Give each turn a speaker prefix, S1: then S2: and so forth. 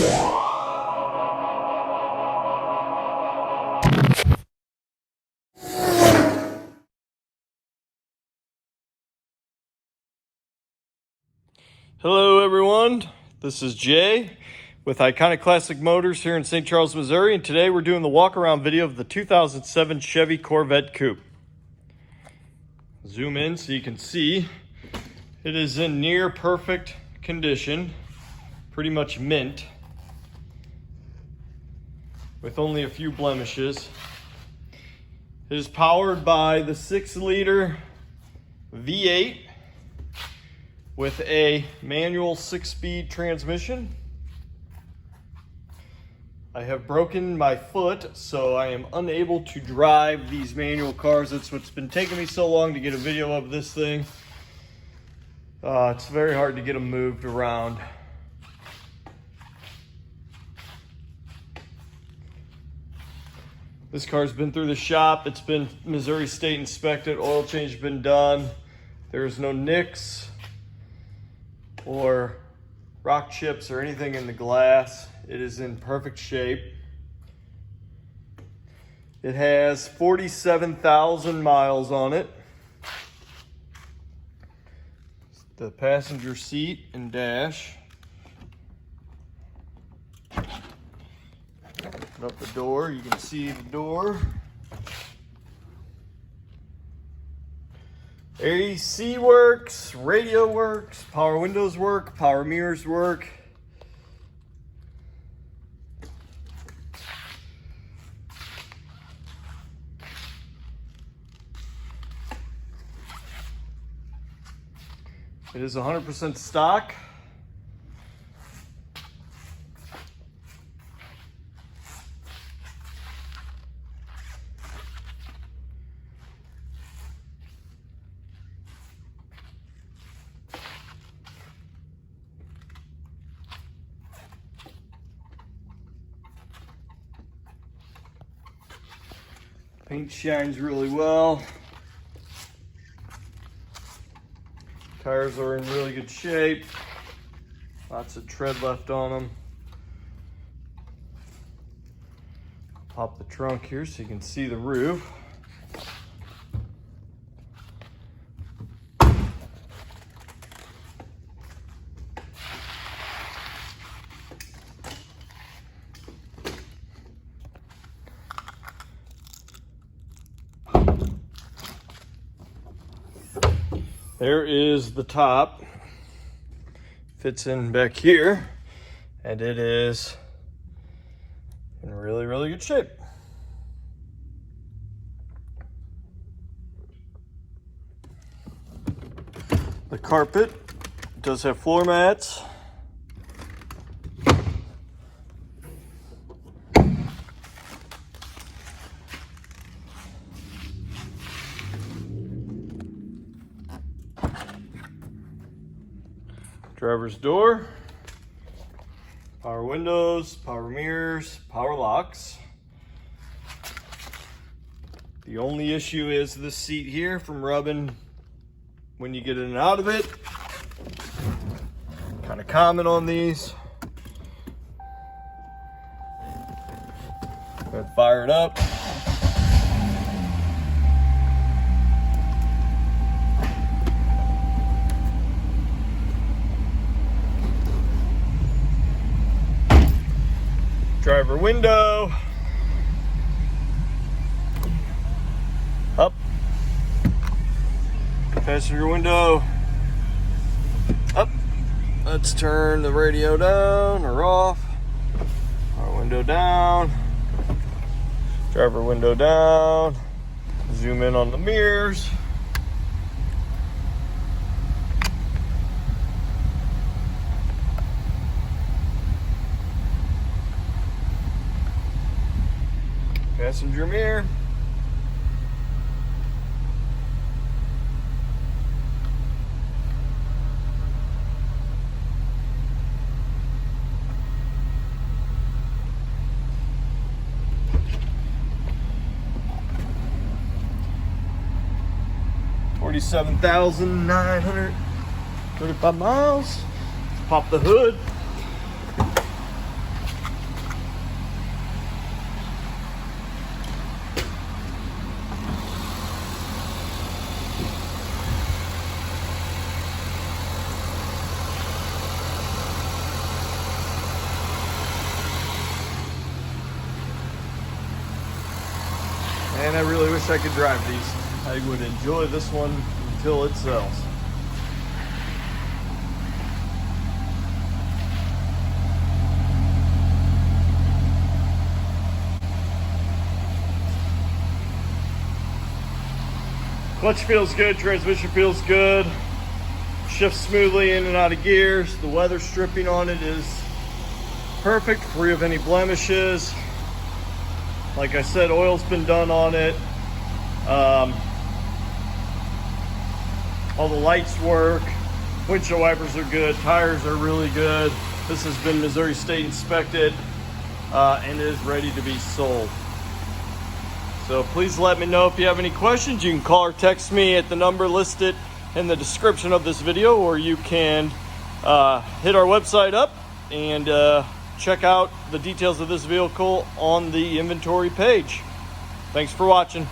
S1: Hello everyone, this is Jay with Iconic Classic Motors here in St. Charles, Missouri, and today we're doing the walk-around video of the 2007 Chevy Corvette Coupe. Zoom in so you can see it is in near perfect condition, pretty much mint, with only a few blemishes. It is powered by the 6-liter V8 with a manual 6-speed transmission. I have broken my foot, so I am unable to drive these manual cars. That's what's been taking me so long to get a video of this thing. It's very hard to get them moved around. This car's been through the shop. It's been Missouri State inspected. Oil change has been done. There's no nicks or rock chips or anything in the glass. It is in perfect shape. It has 47,000 miles on it. The passenger seat and dash. Open up the door, you can see the door. AC works, radio works, power windows work, power mirrors work. It is 100% stock. Paint shines really well. Tires are in really good shape. Lots of tread left on them. Pop the trunk here so you can see the roof. There is the top, fits in back here, and it is in really, really good shape. The carpet does have floor mats. Driver's door, power windows, power mirrors, power locks. The only issue is this seat here from rubbing when you get in and out of it. Kind of common on these. Go ahead, fire it up. Driver window, up, passenger window, up. Let's turn the radio down or off, our window down, driver window down, zoom in on the mirrors. Passenger mirror. $47,935 miles. Let's pop the hood. man, I really wish I could drive these. I would enjoy this one until it sells. Clutch feels good, transmission feels good. Shifts smoothly in and out of gears. The weather stripping on it is perfect, free of any blemishes. Like I said, oil's been done on it. All the lights work. Windshield wipers are good. Tires are really good. This has been Missouri State inspected and is ready to be sold. So please let me know if you have any questions. You can call or text me at the number listed in the description of this video, or you can hit our website up and check out the details of this vehicle on the inventory page. Thanks for watching.